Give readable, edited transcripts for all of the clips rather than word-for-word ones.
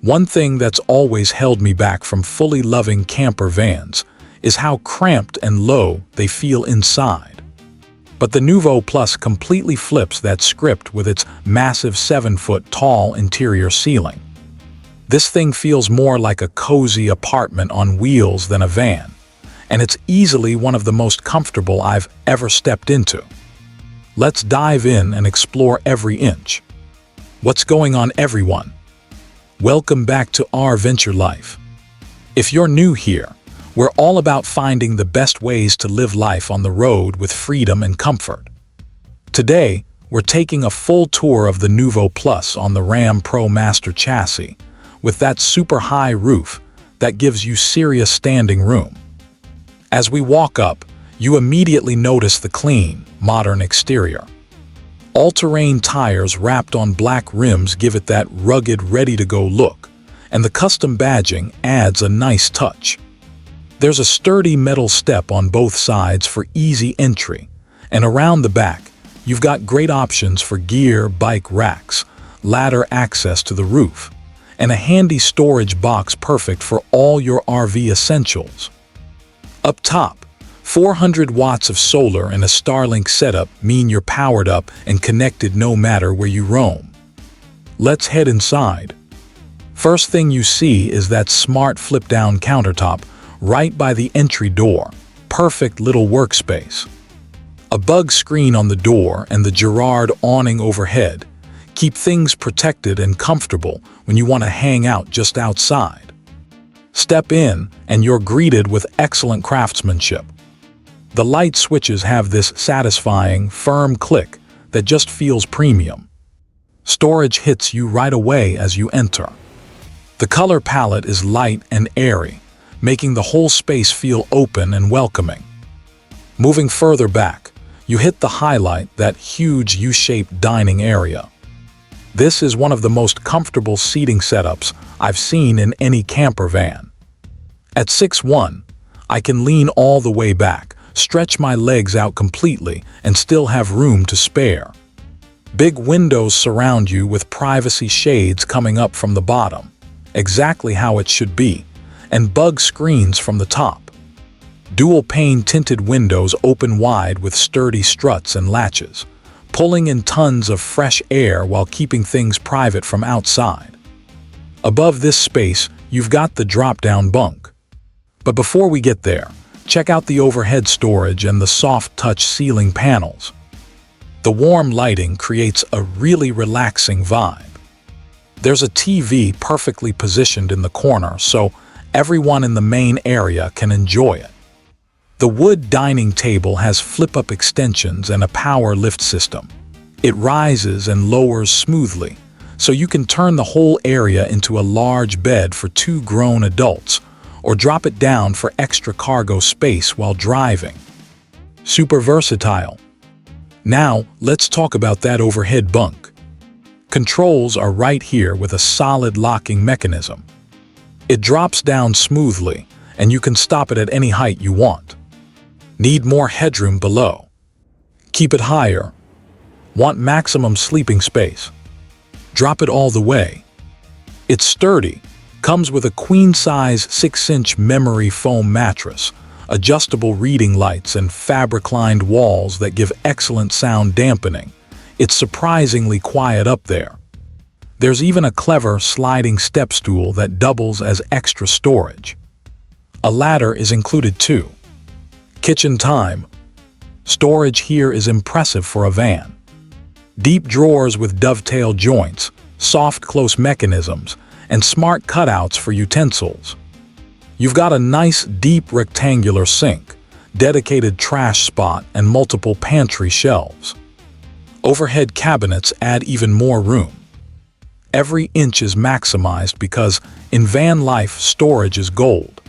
One thing that's always held me back from fully loving camper vans is how cramped and low they feel inside. But the Nuvo Plus completely flips that script with its massive 7-foot tall interior ceiling. This thing feels more like a cozy apartment on wheels than a van, and it's easily one of the most comfortable I've ever stepped into. Let's dive in and explore every inch. What's going on, everyone? Welcome back to our Venture Life. If you're new here, we're all about finding the best ways to live life on the road with freedom and comfort. Today, we're taking a full tour of the Nuvo Plus on the Ram ProMaster chassis, with that super high roof that gives you serious standing room. As we walk up, you immediately notice the clean, modern exterior. All-terrain tires wrapped on black rims give it that rugged, ready-to-go look, and the custom badging adds a nice touch. There's a sturdy metal step on both sides for easy entry, and around the back, you've got great options for gear, bike racks, ladder access to the roof, and a handy storage box perfect for all your RV essentials. Up top, 400 watts of solar and a Starlink setup mean you're powered up and connected no matter where you roam. Let's head inside. First thing you see is that smart flip-down countertop right by the entry door. Perfect little workspace. A bug screen on the door and the Girard awning overhead keep things protected and comfortable when you want to hang out just outside. Step in and you're greeted with excellent craftsmanship. The light switches have this satisfying, firm click that just feels premium. Storage hits you right away as you enter. The color palette is light and airy, making the whole space feel open and welcoming. Moving further back, you hit the highlight, that huge U-shaped dining area. This is one of the most comfortable seating setups I've seen in any camper van. At 6'1", I can lean all the way back, stretch my legs out completely, and still have room to spare. Big windows surround you with privacy shades coming up from the bottom, exactly how it should be, and bug screens from the top. Dual-pane tinted windows open wide with sturdy struts and latches, pulling in tons of fresh air while keeping things private from outside. Above this space, you've got the drop-down bunk. But before we get there, check out the overhead storage and the soft-touch ceiling panels. The warm lighting creates a really relaxing vibe. There's a TV perfectly positioned in the corner, so everyone in the main area can enjoy it. The wood dining table has flip-up extensions and a power lift system. It rises and lowers smoothly, so you can turn the whole area into a large bed for 2 grown adults, or drop it down for extra cargo space while driving. Super versatile. Now, let's talk about that overhead bunk. Controls are right here with a solid locking mechanism. It drops down smoothly, and you can stop it at any height you want. Need more headroom below? Keep it higher. Want maximum sleeping space? Drop it all the way. It's sturdy. Comes with a queen-size 6-inch memory foam mattress, adjustable reading lights, and fabric-lined walls that give excellent sound dampening. It's surprisingly quiet up there. There's even a clever sliding step stool that doubles as extra storage. A ladder is included too. Kitchen time. Storage here is impressive for a van. Deep drawers with dovetail joints, soft close mechanisms, and smart cutouts for utensils. You've got a nice deep rectangular sink, dedicated trash spot, and multiple pantry shelves. Overhead cabinets add even more room. Every inch is maximized because in van life, storage is gold.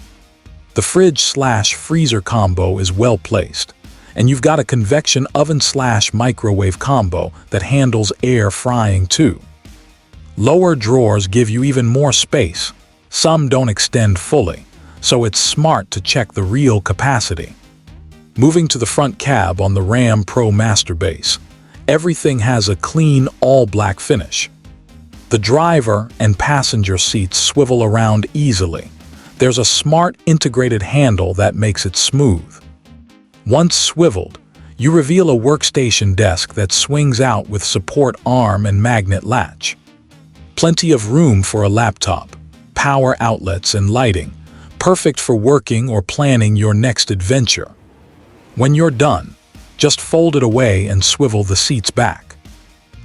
The fridge/freezer combo is well placed, and you've got a convection oven/microwave combo that handles air frying too. Lower drawers give you even more space. Some don't extend fully, so it's smart to check the real capacity. Moving to the front cab on the Ram ProMaster base, everything has a clean all-black finish. The driver and passenger seats swivel around easily. There's a smart integrated handle that makes it smooth. Once swiveled, you reveal a workstation desk that swings out with support arm and magnet latch. Plenty of room for a laptop, power outlets and lighting, perfect for working or planning your next adventure. When you're done, just fold it away and swivel the seats back.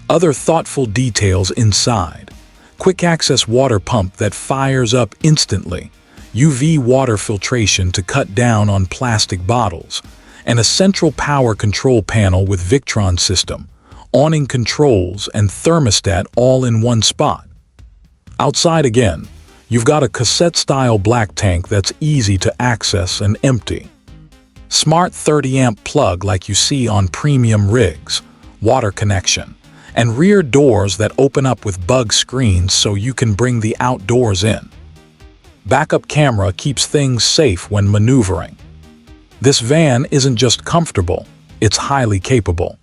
Other thoughtful details inside: quick access water pump that fires up instantly, UV water filtration to cut down on plastic bottles, and a central power control panel with Victron system, awning controls and thermostat all in one spot. Outside again, you've got a cassette-style black tank that's easy to access and empty. Smart 30-amp plug like you see on premium rigs, water connection, and rear doors that open up with bug screens so you can bring the outdoors in. Backup camera keeps things safe when maneuvering. This van isn't just comfortable, it's highly capable.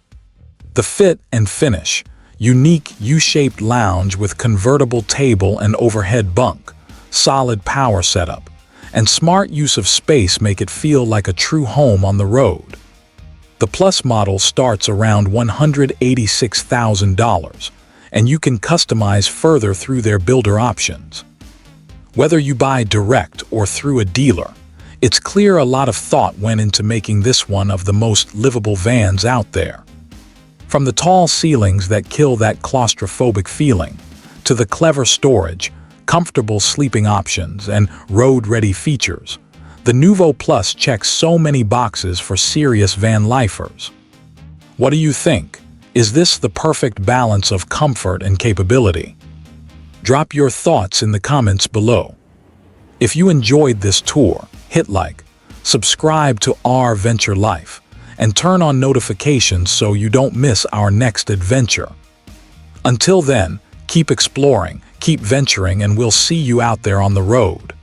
The fit and finish: unique U-shaped lounge with convertible table and overhead bunk, solid power setup, and smart use of space make it feel like a true home on the road. The Plus model starts around $186,000, and you can customize further through their builder options. Whether you buy direct or through a dealer, it's clear a lot of thought went into making this one of the most livable vans out there. From the tall ceilings that kill that claustrophobic feeling, to the clever storage, comfortable sleeping options, and road-ready features, the Nuvo Plus checks so many boxes for serious van lifers. What do you think? Is this the perfect balance of comfort and capability? Drop your thoughts in the comments below. If you enjoyed this tour, hit like, subscribe to our Venture Life, and turn on notifications so you don't miss our next adventure. Until then, keep exploring, keep venturing, and we'll see you out there on the road.